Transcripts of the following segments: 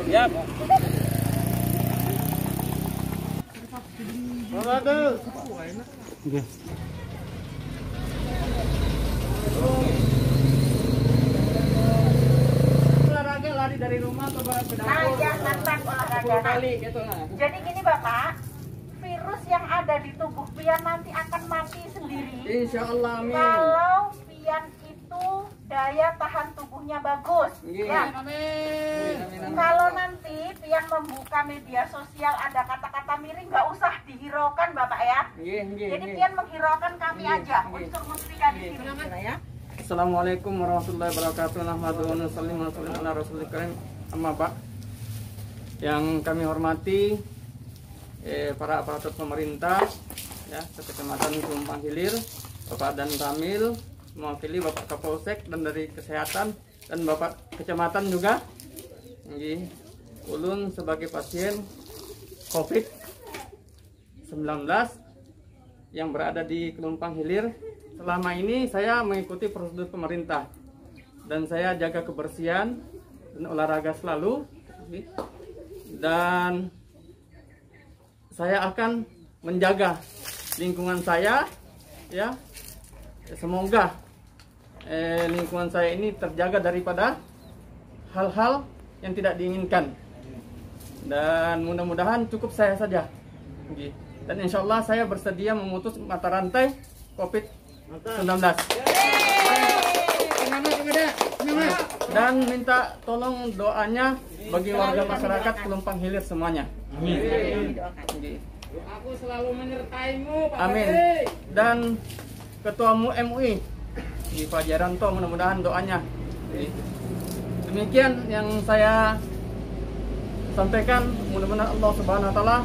Siap. Oke. Olahraga lari dari rumah ke dapur. Nah, ya mantap olahraga. Kali gitu nah. Jadi gini Bapak, virus yang ada di tubuh pian nanti akan mati sendiri. Insya Allah, amin. Kalau pian itu daya tahan tubuhnya bagus. Ya. Amin. Kalau nanti pian membuka media sosial ada kata-kata miring, nggak usah dihiraukan Bapak ya. Jadi pian menghiraukan kami aja, unsur mustika di sini ya. Assalamualaikum warahmatullahi wabarakatuh. Nahmaduhu wa nusallimu ala rasulil karim. Amma Pak, yang kami hormati para aparatur pemerintah ya, Kecamatan Pelumpang Hilir, Bapak Dan Ramil, mewakili Bapak Kapolsek dan dari Kesehatan dan Bapak Kecamatan juga. Ulun sebagai pasien COVID-19 yang berada di Pelumpang Hilir. Selama ini saya mengikuti prosedur pemerintah dan saya jaga kebersihan dan olahraga selalu, dan saya akan menjaga lingkungan saya ya. Semoga lingkungan saya ini terjaga daripada hal-hal yang tidak diinginkan, dan mudah-mudahan cukup saya saja, dan insya Allah saya bersedia memutus mata rantai COVID-19 dan minta tolong doanya bagi warga masyarakat Pelumpang Hilir semuanya. Amin. Aku selalu menyertaimu, Pak. Amin. Dan Ketuamu MUI di Pak Jaranto, mudah-mudahan doanya. Demikian yang saya sampaikan. Mudah-mudahan Allah Subhanahu Wa Taala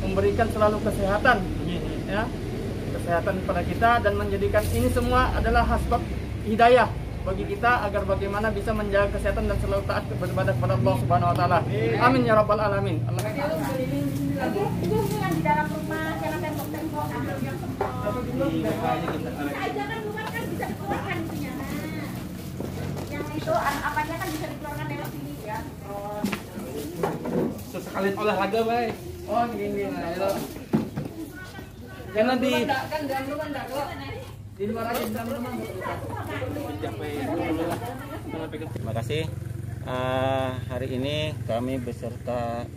memberikan selalu kesehatan, ya, kesehatan kepada kita, dan menjadikan ini semua adalah asbab hidayah bagi kita agar bagaimana bisa menjaga kesehatan dan selalu taat beribadah kepada Allah Subhanahu Wa Taala. Amin ya rabbal alamin. Ibu yang di dalam rumah, jangan tembok-tembok, ambil yang semua. Jangan luar kan bisa dikeluarkan itunya. Yang itu apanya kan bisa dikeluarkan lewat sini ya. Sesekali olahraga baik. Oh gini lah. Karena di luar aja di dalam rumah. Terima kasih. Hari ini kami beserta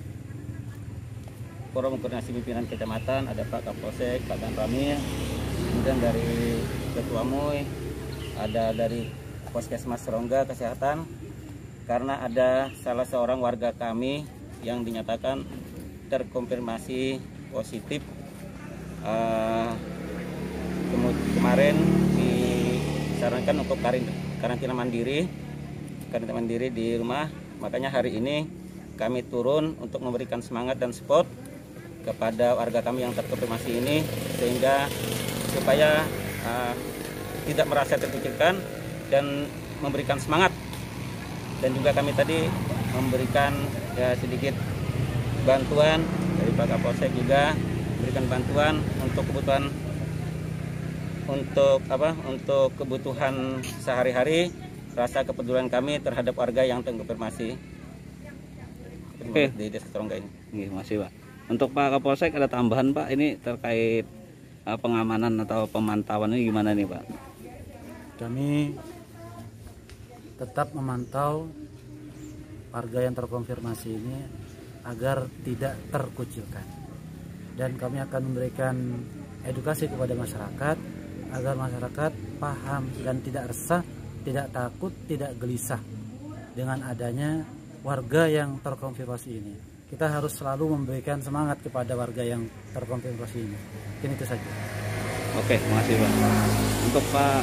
Forum Koordinasi Pimpinan Kecamatan, ada Pak Kapolsek, Pak Dan Ramil, kemudian dari Ketua MUI, ada dari Puskesmas Rongga Kesehatan, karena ada salah seorang warga kami yang dinyatakan terkonfirmasi positif. Kemarin disarankan untuk karantina mandiri di rumah. Makanya hari ini kami turun untuk memberikan semangat dan support kepada warga kami yang terkonfirmasi ini, sehingga supaya tidak merasa terpikirkan dan memberikan semangat. Dan juga kami tadi memberikan sedikit bantuan dari Pak Kapolsek, juga memberikan bantuan untuk kebutuhan sehari-hari, rasa kepedulian kami terhadap warga yang terkonfirmasi. Oke, di Desa Rongga ini. Terima kasih Pak. Untuk Pak Kapolsek ada tambahan Pak, ini terkait pengamanan atau pemantauan ini gimana nih Pak? Kami tetap memantau warga yang terkonfirmasi ini agar tidak terkucilkan, dan kami akan memberikan edukasi kepada masyarakat agar masyarakat paham dan tidak resah, tidak takut, tidak gelisah dengan adanya warga yang terkonfirmasi ini. Kita harus selalu memberikan semangat kepada warga yang terkonfirmasi ini. Mungkin itu saja. Oke, terima kasih Pak. Untuk Pak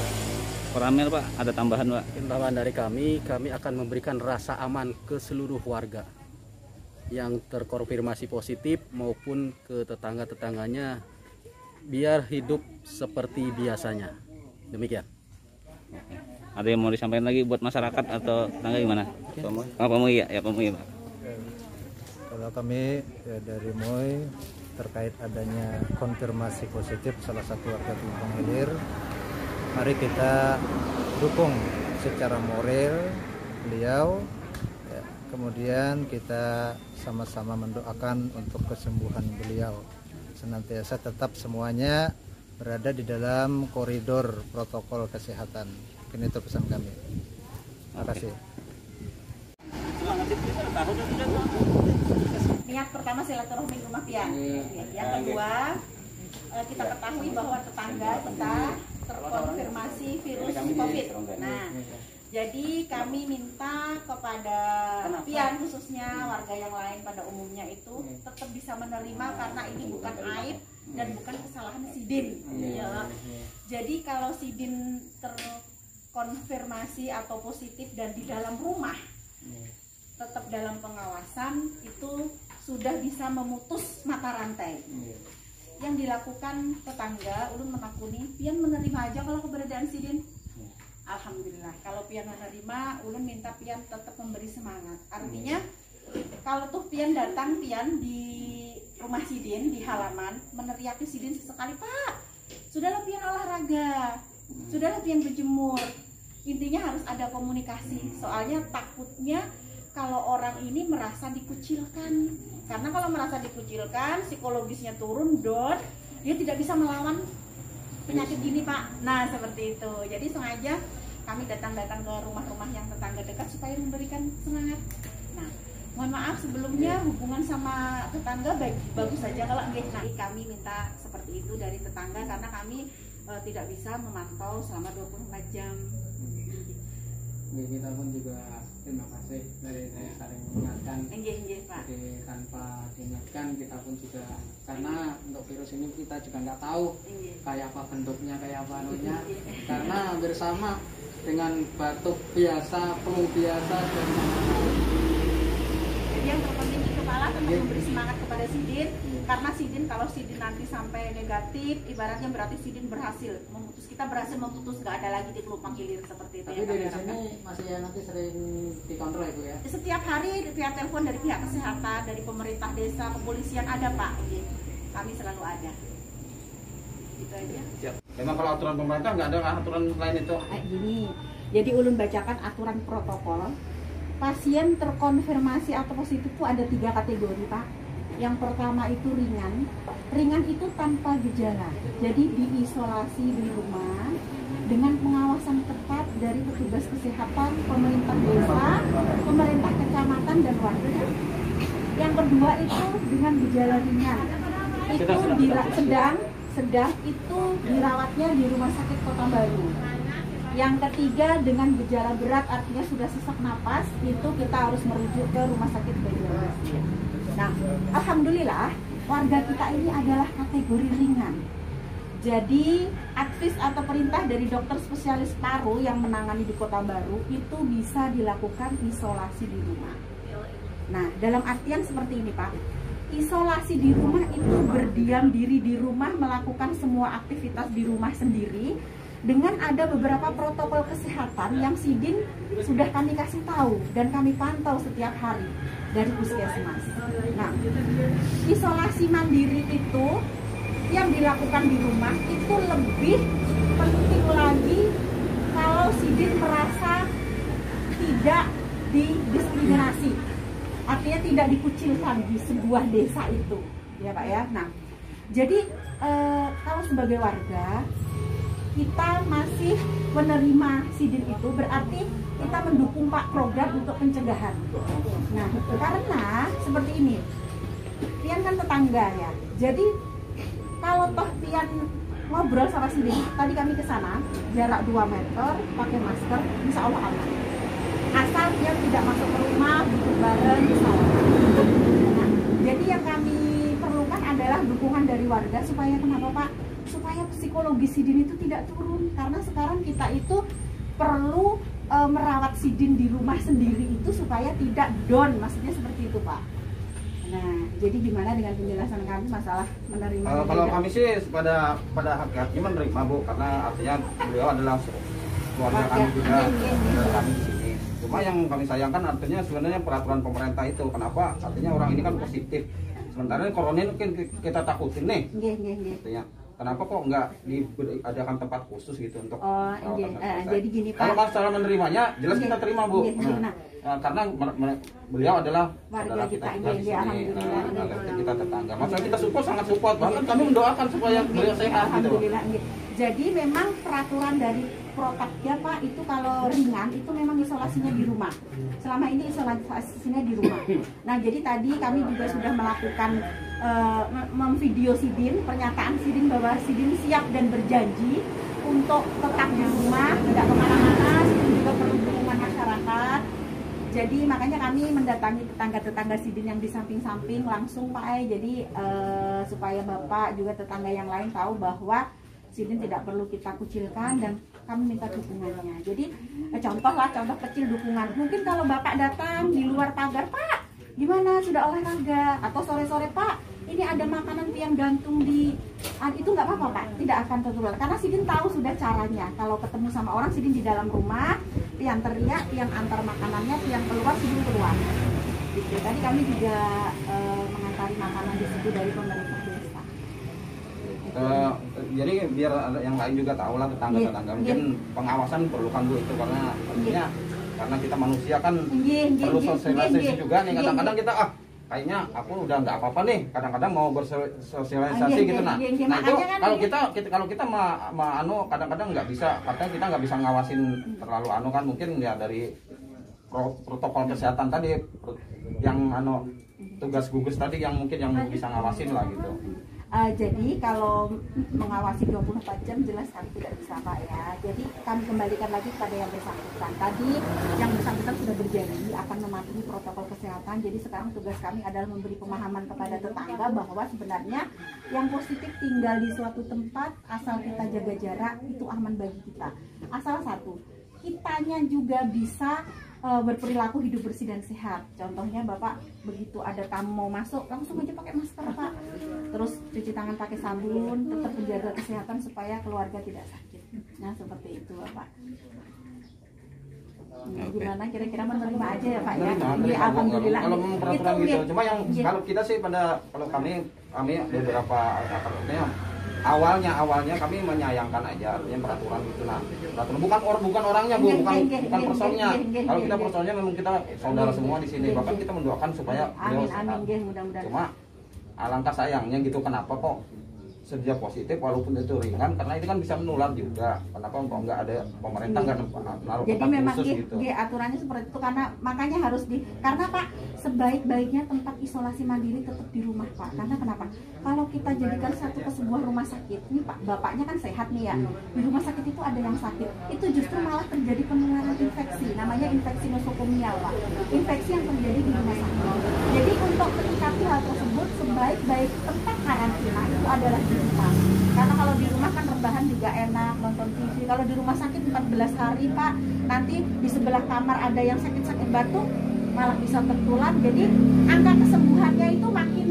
Ramil Pak, ada tambahan Pak? Tambahan dari kami akan memberikan rasa aman ke seluruh warga yang terkonfirmasi positif maupun ke tetangga-tetangganya, biar hidup seperti biasanya. Demikian. Oke. Ada yang mau disampaikan lagi buat masyarakat atau tetangga gimana? Pak MUI ya, Pak MUI Pak. Kalau kami dari MUI terkait adanya konfirmasi positif salah satu warga Pelumpang Hilir, mari kita dukung secara moral beliau Kemudian kita sama-sama mendoakan untuk kesembuhan beliau, senantiasa tetap semuanya berada di dalam koridor protokol kesehatan. Mungkin itu pesan kami. Terima kasih. Niat pertama silaturahmi rumah pian. Yang kedua, kita ketahui bahwa tetangga kita terkonfirmasi virus COVID. Nah, jadi kami minta kepada pian khususnya warga yang lain pada umumnya itu tetap bisa menerima karena ini bukan aib dan bukan kesalahan sidin. Ya. Jadi kalau sidin terkonfirmasi atau positif dan di dalam rumah tetap dalam pengawasan itu sudah bisa memutus mata rantai. Yang dilakukan tetangga ulun menakuni pian menerima aja kalau keberadaan sidin. Alhamdulillah kalau pian menerima, ulun minta pian tetap memberi semangat. Artinya kalau tuh pian datang pian di rumah sidin di halaman meneriaki sidin sesekali, Pak, sudahlah pian olahraga, sudahlah pian berjemur. Intinya harus ada komunikasi. Soalnya takutnya kalau orang ini merasa dikucilkan. Karena kalau merasa dikucilkan, psikologisnya turun, down, dia tidak bisa melawan penyakit ini, Pak. Nah, seperti itu. Jadi sengaja kami datang-datang ke rumah-rumah yang tetangga dekat supaya memberikan semangat. Nah, mohon maaf sebelumnya hubungan sama tetangga bagus saja kalau nggih. Nah, kami minta seperti itu dari tetangga karena kami tidak bisa memantau selama 24 jam. Kita pun juga terima kasih dari saling mengingatkan. Pak. Jadi tanpa diingatkan kita pun juga, karena untuk virus ini kita juga nggak tahu kayak apa bentuknya, kayak apa anunya. Karena bersama dengan batuk biasa, flu biasa dan jadi yang terpenting di kepala tetap memberi semangat kepada sidin. Karena sidin kalau sidin nanti sampai negatif, ibaratnya berarti sidin berhasil memutus, kita berhasil memutus, nggak ada lagi di pelumpang hilir seperti itu. Tapi dari sini masih ya nanti sering dikontrol itu ya? Setiap hari via telepon dari pihak kesehatan, dari pemerintah desa, kepolisian ada, Pak. Kami selalu ada. Itu aja. Siap. Memang kalau aturan pemerintah nggak ada aturan lain itu? Gini, jadi ulun bacakan aturan protokol. Pasien terkonfirmasi atau positif itu ada 3 kategori, Pak. Yang pertama itu ringan. Ringan itu tanpa gejala. Jadi diisolasi di rumah dengan pengawasan ketat dari petugas kesehatan, pemerintah desa, pemerintah kecamatan dan warga. Yang kedua itu dengan gejala ringan. Itu sedang itu dirawatnya di Rumah Sakit Kota Baru. Yang ketiga dengan gejala berat artinya sudah sesak napas, itu kita harus merujuk ke Rumah Sakit Banjarmasin. Nah, alhamdulillah warga kita ini adalah kategori ringan. Jadi advis atau perintah dari dokter spesialis paru yang menangani di Kota Baru itu bisa dilakukan isolasi di rumah. Nah, dalam artian seperti ini, Pak. Isolasi di rumah itu berdiam diri di rumah, melakukan semua aktivitas di rumah sendiri dengan ada beberapa protokol kesehatan yang sidin sudah kami kasih tahu dan kami pantau setiap hari dari puskesmas. Nah, isolasi mandiri itu yang dilakukan di rumah itu lebih penting lagi kalau sidin merasa tidak didiskriminasi. Artinya tidak dikucilkan di sebuah desa itu, ya Pak ya. Nah, jadi kalau sebagai warga kita masih menerima sidin itu berarti kita mendukung Pak program untuk pencegahan. Nah, karena seperti ini, pian kan tetangga ya. Jadi kalau toh pian ngobrol sama sidin, tadi kami ke sana jarak 2 meter, pakai masker, insya Allah aman. Asal dia tidak masuk ke rumah, duduk bareng, insya Allah. Nah, jadi yang kami perlukan adalah dukungan dari warga supaya kenapa Pak? Supaya psikologi sidin itu tidak turun, karena sekarang kita itu perlu merawat sidin di rumah sendiri itu supaya tidak down, maksudnya seperti itu Pak. Nah, jadi gimana dengan penjelasan kami masalah menerima? Kalau kami sih pada hakikatnya menerima Bu, karena artinya beliau adalah keluarga kami juga, kami di sini. Cuma yang kami sayangkan artinya sebenarnya peraturan pemerintah itu, kenapa? Artinya orang ini kan positif, sementara corona ini kan kita takutin nih. Artinya kenapa kok nggak diadakan tempat khusus gitu untuk jadi gini Pak. Kalau cara menerimanya jelas kita terima Bu. Nah, karena beliau adalah Warga saudara kita, juga di iya, sini. alhamdulillah. Kita tetangga. Maksudnya kita support, sangat support. Bahkan kami mendoakan supaya beliau sehat gitu. Alhamdulillah. Jadi memang peraturan dari Protapga Pak itu kalau ringan itu memang isolasinya di rumah. Selama ini isolasinya di rumah. Nah jadi tadi kami juga sudah melakukan memvideo Sidin, pernyataan Sidin bahwa Sidin siap dan berjanji untuk tetap di rumah, tidak kemana-mana. Sidin juga perlu dukungan masyarakat. Jadi makanya kami mendatangi tetangga-tetangga Sidin yang di samping-samping langsung Pak jadi supaya Bapak juga tetangga yang lain tahu bahwa Sidin tidak perlu kita kucilkan dan kami minta dukungannya. Jadi contoh kecil dukungan. Mungkin kalau Bapak datang di luar pagar, Pak, gimana sudah olahraga? Atau sore-sore Pak, ini ada makanan piang gantung di itu nggak apa-apa Pak, tidak akan tertular. Karena Sidin tahu sudah caranya. Kalau ketemu sama orang, Sidin di dalam rumah, piang teriak, piang antar makanannya, piang keluar, Sidin keluar. Gitu. Tadi kami juga mengantari makanan di situ dari pemerintah desa. Jadi biar yang lain juga tahu lah tetangga-tetangga. Mungkin pengawasan perlukan Bu itu karena artinya karena kita manusia kan perlu sosialisasi juga nih. Kadang-kadang kita kayaknya aku udah nggak apa-apa nih. Kadang-kadang mau bersosialisasi gitu nah. Nah itu kalau kita kadang-kadang nggak bisa, katanya kita nggak bisa ngawasin terlalu kan mungkin ya dari protokol kesehatan tadi yang tugas gugus tadi yang mungkin yang bisa ngawasin lah gitu. Jadi kalau mengawasi 24 jam jelas kami tidak bisa Pak ya. Jadi kami kembalikan lagi pada yang bersangkutan. Tadi yang bersangkutan sudah berjanji akan mematuhi protokol kesehatan. Jadi sekarang tugas kami adalah memberi pemahaman kepada tetangga bahwa sebenarnya yang positif tinggal di suatu tempat asal kita jaga jarak itu aman bagi kita. Asal satu, kitanya juga bisa berperilaku hidup bersih dan sehat. Contohnya Bapak begitu ada tamu mau masuk langsung aja pakai masker Pak. Terus cuci tangan pakai sabun, tetap menjaga kesehatan supaya keluarga tidak sakit. Nah seperti itu Bapak. Gimana kira-kira menerima aja ya Pak ya? Iya, alhamdulillah. Kalau memang peraturan gitu. Cuma yang kalau kita sih kalau kami beberapa awalnya kami menyayangkan aja artinya peraturan gitu peraturan bukan orangnya Bu, bukan personnya. Kalau kita personnya memang kita saudara semua di sini, bahkan kita mendoakan supaya beliau sehat. Cuma alangkah sayangnya gitu, kenapa kok sejak positif walaupun itu ringan, karena ini kan bisa menular juga. Kenapa kok nggak ada pemerintah nggak naruh jadi tempat memang khusus gitu? Aturannya seperti itu karena makanya harus karena Pak sebaik-baiknya tempat isolasi mandiri tetap di rumah Pak. Karena kenapa? Kalau kita jadikan satu ke sebuah rumah sakit, ini Pak bapaknya kan sehat nih ya. Di rumah sakit itu ada yang sakit, itu justru malah terjadi penularan infeksi, namanya infeksi nosokomial Pak. Infeksi yang terjadi di rumah sakit. Jadi untuk menyikapi hal tersebut sebaik-baik tempat karantina itu adalah di rumah. Karena kalau di rumah kan rebahan juga enak, nonton TV. Kalau di rumah sakit 14 hari Pak, nanti di sebelah kamar ada yang sakit-sakit batuk, malah bisa tertular. Jadi angka kesembuhannya itu makin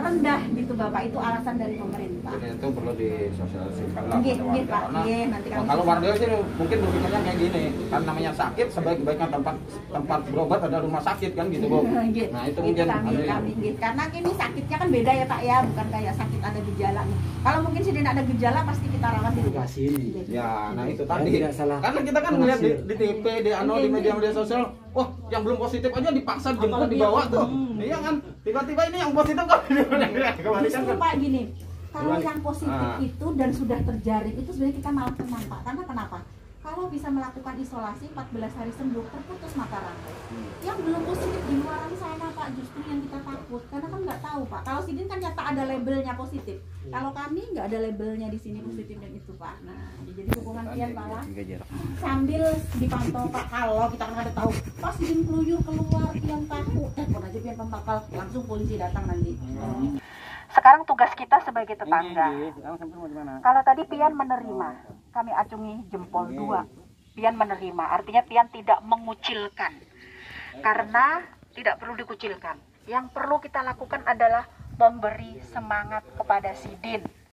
rendah gitu Bapak. Itu alasan dari pemerintah. Jadi itu perlu disosialisasikan lah Nggih, pada warga. Pak. Karena Nggih, nanti kalau warga sih mungkin berpikirnya kayak gini, kan namanya sakit sebaik-baiknya tempat berobat adalah rumah sakit kan gitu Bu. Nah itu mungkin kami. Karena ini sakitnya kan beda ya Pak ya, bukan kayak sakit ada gejala nih. Kalau mungkin sih tidak ada gejala pasti kita rawat di rumah. Ya, nah itu tadi. Karena kita kan melihat di TV, di media-media sosial, wah yang belum positif aja dipaksa jemput dibawa tuh. Iya kan? Tiba-tiba ini yang positif kok. Justru Pak gini, kalau yang positif itu dan sudah terjaring itu sebenarnya kita malah tenang Pak. Karena kenapa? Kalau bisa melakukan isolasi 14 hari sembuh, terputus mata rantai. Yang belum positif di luar sana Pak, justru yang kita takut. Karena kan nggak tahu Pak. Kalau Sidin kan nyata ada labelnya positif. Kalau kami nggak ada labelnya di sini positif dan itu Pak. Nah, jadi dukungan pian malah sambil dipantau Pak. Kalau kita kan ada tahu, pas Sidin keluyur keluar, pian takut, telepon aja pian pembakal, langsung polisi datang nanti. Sekarang tugas kita sebagai tetangga. Kalau tadi pian menerima, kami acungi jempol 2. Pian menerima, artinya pian tidak mengucilkan. Karena tidak perlu dikucilkan. Yang perlu kita lakukan adalah memberi semangat kepada Sidin.